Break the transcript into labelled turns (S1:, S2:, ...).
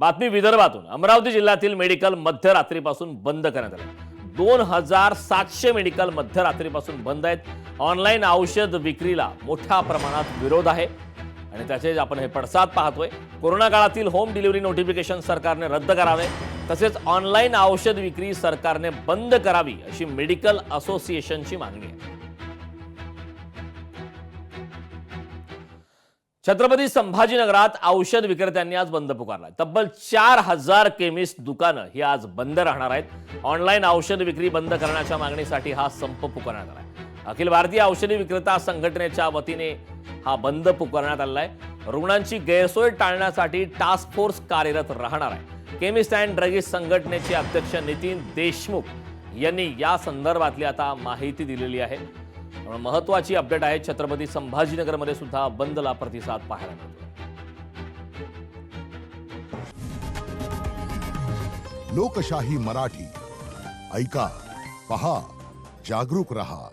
S1: बातमी विदर्भातून. अमरावती जिल्ह्यातील मेडिकल मध्यरात्रीपासून बंद करण्यात आले. 2700 मेडिकल मध्यरात्रीपासून बंद आहेत. ऑनलाईन औषध विक्रीला मोठ्या प्रमाणात विरोध आहे आणि त्याचे आपण हे पडसाद पाहतोय. कोरोना काळातील होम डिलिव्हरी नोटिफिकेशन सरकारने रद्द करावे, तसेच ऑनलाईन औषध विक्री सरकारने बंद करावी अशी मेडिकल असोसिएशनची मागणी आहे. छत्रपती संभाजीनगरात औषध विक्रेत्यांनी आज बंद पुकारलाय. तब्बल 4000 केमिस्ट दुकानं ही आज बंद राहणार आहेत. ऑनलाईन औषध विक्री बंद करण्याच्या मागणीसाठी हा संप पुकारण्यात आलाय. अखिल भारतीय औषधी विक्रेता संघटनेच्या वतीने हा बंद पुकारण्यात आलेला आहे. रुग्णांची गैरसोय टाळण्यासाठी टास्क फोर्स कार्यरत राहणार आहे. केमिस्ट अँड ड्रगिस्ट संघटनेचे अध्यक्ष नितीन देशमुख यांनी या संदर्भातली आता माहिती दिलेली आहे. महत्वाची अपडेट आहे. छत्रपती संभाजीनगरमध्ये सुद्धा बंदला प्रतिसाद पाहायला मिळतो.
S2: लोकशाही मराठी ऐका, पहा, जागरूक रहा.